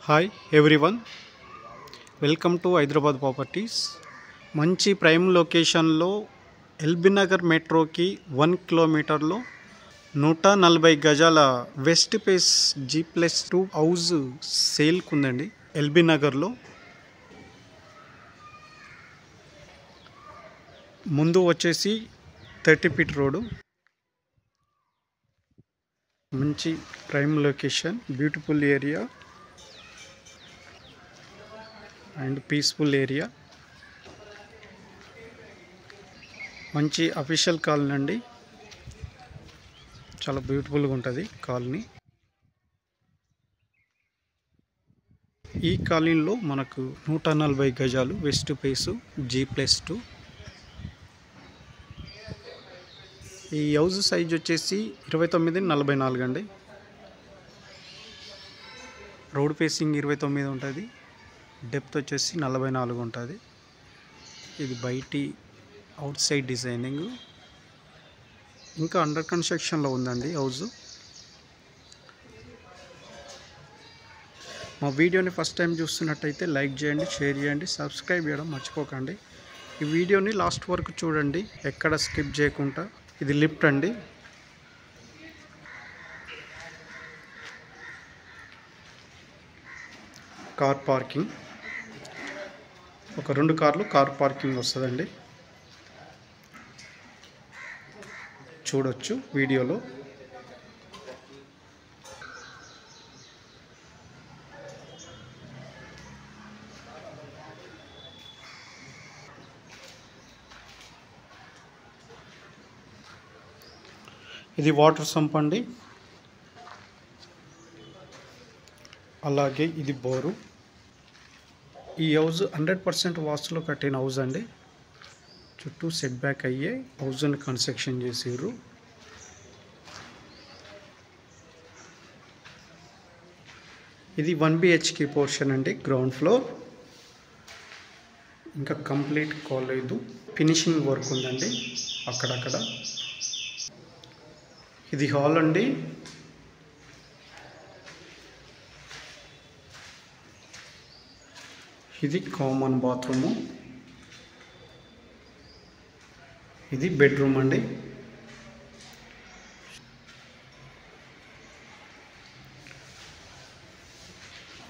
Hi everyone, welcome to Hyderabad properties. మంచి prime లొకేషన్లో LB Nagar మెట్రోకి 1 కిలోమీటర్లో 140 గజాల వెస్ట్ ఫేస్ G+2 హౌస్ సేల్కు ఉందండి. ఎల్బీ నగర్లో ముందు వచ్చేసి 30 ఫీట్ రోడ్డు, మంచి prime location, beautiful area and peaceful area. మంచి అఫీషియల్ కాలనీ అండి, చాలా బ్యూటిఫుల్గా ఉంటుంది కాలనీ. ఈ కాలనీలో మనకు 140 గజాలు వెస్ట్ ఫేసు G+2. ఈ హౌస్ సైజ్ వచ్చేసి 29x44 అండి. రోడ్ ఫేసింగ్ 29 ఉంటుంది, డెప్త్ వచ్చేసి 44 ఉంటుంది. ఇది బయటి అవుట్ సైడ్ డిజైనింగ్, ఇంకా అండర్ కన్స్ట్రక్షన్లో ఉందండి హౌస్. మా వీడియోని ఫస్ట్ టైం చూస్తున్నట్టయితే లైక్ చేయండి, షేర్ చేయండి, సబ్స్క్రైబ్ చేయడం మర్చిపోకండి. ఈ వీడియోని లాస్ట్ వరకు చూడండి, ఎక్కడ స్కిప్ చేయకుండా. ఇది లిఫ్ట్ అండి. కార్ పార్కింగ్, ఒక 2 కార్లు కార్ పార్కింగ్ వస్తుందండి, చూడొచ్చు వీడియోలో. ఇది వాటర్ సంప్ అండి, అలాగే ఇది బోరు. ఈ హౌస్ 100% వాస్తులో కట్టిన హౌస్ అండి. చుట్టూ సెట్ బ్యాక్ అయ్యే హౌస్ని కన్స్ట్రక్షన్ చేసిర్రు. ఇది 1 BHK పోర్షన్ అండి, గ్రౌండ్ ఫ్లోర్. ఇంకా కంప్లీట్ కాలేదు, ఫినిషింగ్ వర్క్ ఉందండి అక్కడక్కడ. ఇది హాల్ అండి. ఇది కామన్ బాత్రూము, ఇది బెడ్రూమ్ అండి.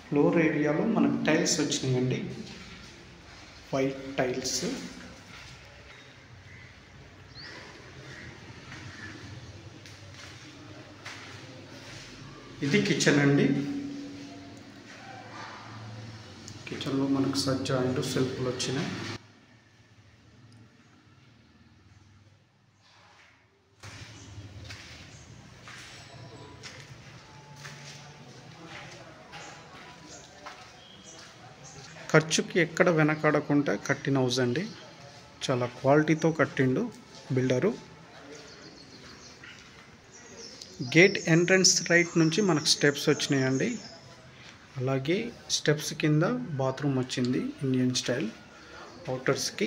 ఫ్లోర్ ఏరియాలో మనకు టైల్స్ వచ్చినాయండి, వైట్ టైల్స్. ఇది కిచెన్ అండి. కిచెన్లో మనకు సజ్జా అండ్ సెల్ఫ్లు వచ్చినాయి. ఖర్చుకి ఎక్కడ వెనకాడకుండా కట్టిన హౌస్ అండి, చాలా క్వాలిటీతో కట్టిండు బిల్డరు. గేట్ ఎంట్రన్స్ రైట్ నుంచి మనకు స్టెప్స్ వచ్చినాయండి, అలాగే స్టెప్స్ కింద బాత్రూమ్ వచ్చింది ఇండియన్ స్టైల్ అవుటర్స్కి.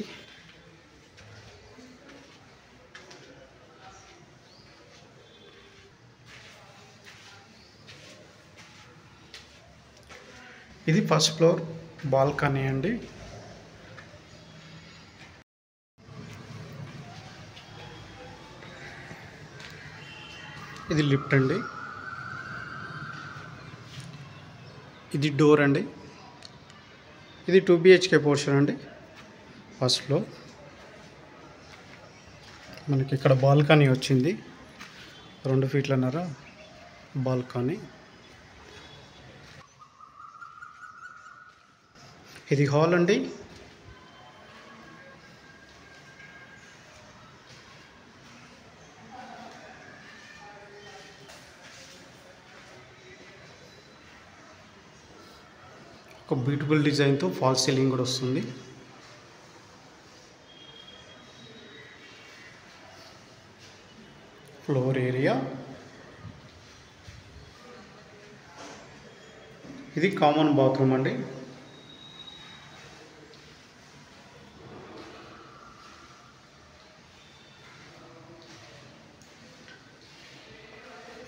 ఇది ఫస్ట్ ఫ్లోర్ బాల్కనీ అండి. ఇది లిఫ్ట్ అండి. ఇది డోర్ అండి. ఇది 2 BHK పోర్షన్ అండి. ఫస్ట్ ఫ్లోర్ మనకి ఇక్కడ బాల్కనీ వచ్చింది, 2 ఫీట్లన్నర బాల్కనీ. ఇది హాల్ అండి. ఒక బ్యూటిఫుల్ డిజైన్తో ఫాల్ సీలింగ్ కూడా వస్తుంది. ఫ్లోర్ ఏరియా, ఇది కామన్ బాత్రూమ్ అండి.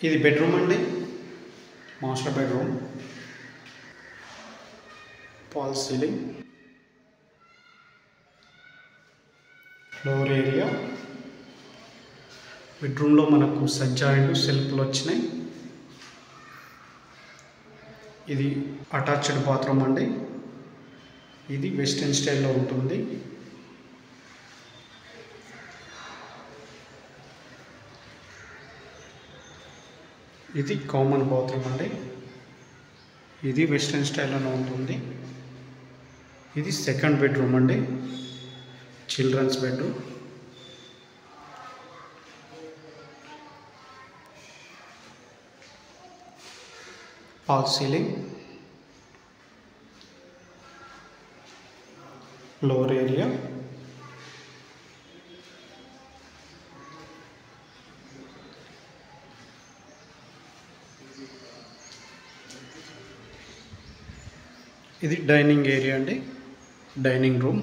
ఇది బెడ్రూమ్ అండి, master bedroom. False ceiling, floor area. బెడ్రూమ్లో మనకు సజ్జా అండ్ సెల్ఫ్లు వచ్చినాయి. ఇది అటాచ్డ్ బాత్రూమ్ అండి. ఇది వెస్టర్న్ స్టైల్లో ఉంటుంది. ఇది కామన్ బాత్రూమ్ అండి. ఇది వెస్టర్న్ స్టైల్లోనే ఉంటుంది. ఇది సెకండ్ బెడ్రూమ్ అండి, children's bedroom. False ceiling, floor area. ఇది డైనింగ్ ఏరియా అండి, డైనింగ్ రూమ్.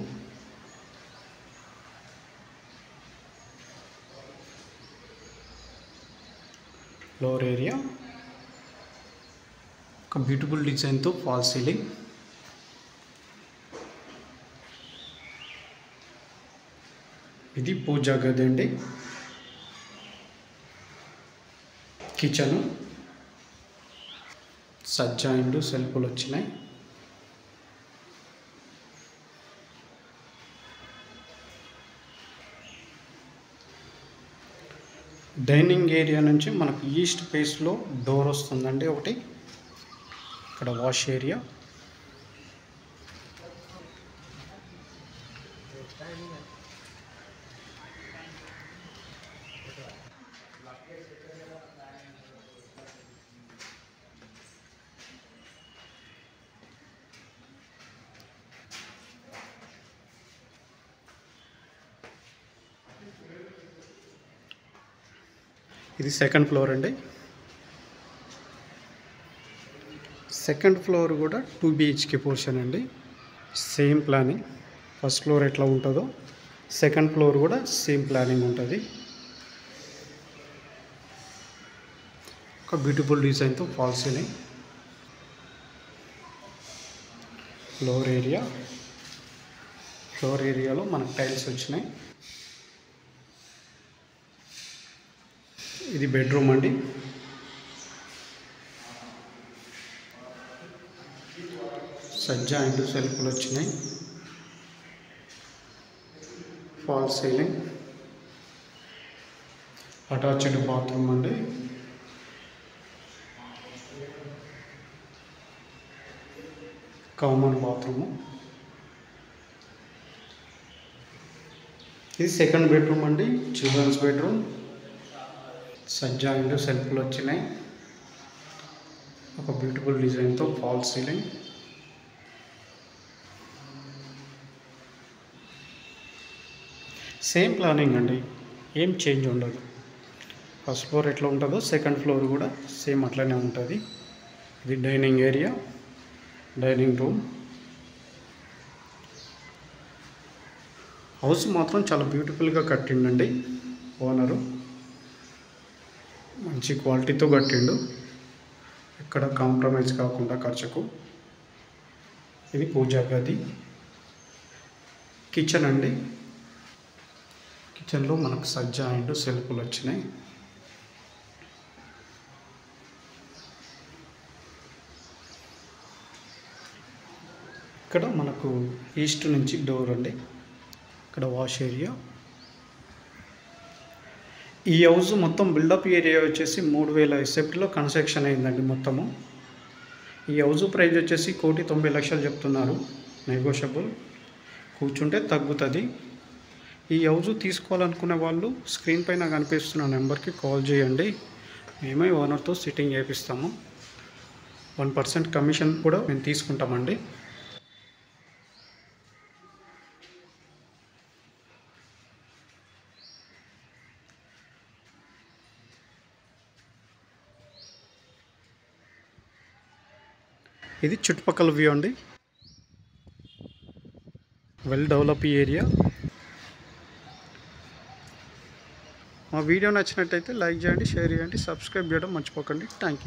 ఫ్లోర్ ఏరియా, ఒక బ్యూటిఫుల్ డిజైన్తో ఫాల్స్ సీలింగ్. ఇది పూజా గది అండి. కిచెను, సజ్జా అండ్ సెల్ఫ్లు వచ్చినాయి. డైనింగ్ ఏరియా నుంచి మనకు ఈస్ట్ ఫేస్లో డోర్ వస్తుందండి ఒకటి. ఇక్కడ వాష్ ఏరియా. ఇది సెకండ్ ఫ్లోర్ అండి. సెకండ్ ఫ్లోర్ కూడా 2 BHK పోర్షన్ అండి. Same planning. ఫస్ట్ ఫ్లోర్ ఎట్లా ఉంటుందో సెకండ్ ఫ్లోర్ కూడా సేమ్ ప్లానింగ్ ఉంటుంది. ఒక బ్యూటిఫుల్ డిజైన్తో false ceiling. Floor area, floor ఏరియాలో మనకు టైల్స్ వచ్చినాయి. ఇది బెడ్రూమ్ అండి. సజ్జా అండ్ సెల్ఫ్లు వచ్చినాయి. ఫాల్స్ సీలింగ్, అటాచ్డ్ బాత్రూమ్ అండి. Common bathroom. ఇది సెకండ్ బెడ్రూమ్ అండి, చిల్డ్రన్స్ బెడ్రూమ్. సజ్జా అండ్ సెల్ఫ్లు వచ్చినాయి. ఒక బ్యూటిఫుల్ డిజైన్తో ఫాల్స్ సీలింగ్. సేమ్ ప్లానింగ్ అండి, ఏం చేంజ్ ఉండదు. ఫస్ట్ ఫ్లోర్ ఎట్లా ఉంటుందో సెకండ్ ఫ్లోర్ కూడా సేమ్ అట్లనే ఉంటుంది. ఇది dining area, dining room. House మాత్రం చాలా బ్యూటిఫుల్గా కట్టిండండి ఓనరు. మంచి క్వాలిటీతో కట్టిండు, ఎక్కడ కాంప్రమైజ్ కాకుండా ఖర్చుకు. ఇది పూజా గది. కిచెన్ అండి. కిచెన్లో మనకు సజ్జా అండ్ సెల్ఫ్లు వచ్చినాయి. ఇక్కడ మనకు ఈస్ట్ నుంచి డోర్ అండి. ఇక్కడ వాష్ ఏరియా. ఈ హౌస్ మొత్తం బిల్డప్ ఏరియా వచ్చేసి 3000 ఎస్ఎఫ్టీలో కన్స్ట్రక్షన్ అయిందండి మొత్తము. ఈ హౌస్ ప్రైస్ వచ్చేసి 1,90,00,000 చెప్తున్నారు. నెగోషియబుల్, కూర్చుంటే తగ్గుతుంది. ఈ హౌస్ తీసుకోవాలనుకునే వాళ్ళు స్క్రీన్ పైన కనిపిస్తున్న నెంబర్కి కాల్ చేయండి. మేమే ఓనర్తో సిట్టింగ్ చేపిస్తాము. 1% కమిషన్ కూడా మేము తీసుకుంటామండి. ఇది చుట్టుపక్కల వ్యూ అండి. Well develop area. మా వీడియో నచ్చినట్టయితే లైక్ చేయండి, షేర్ చేయండి, సబ్స్క్రైబ్ చేయడం మర్చిపోకండి. Thank you.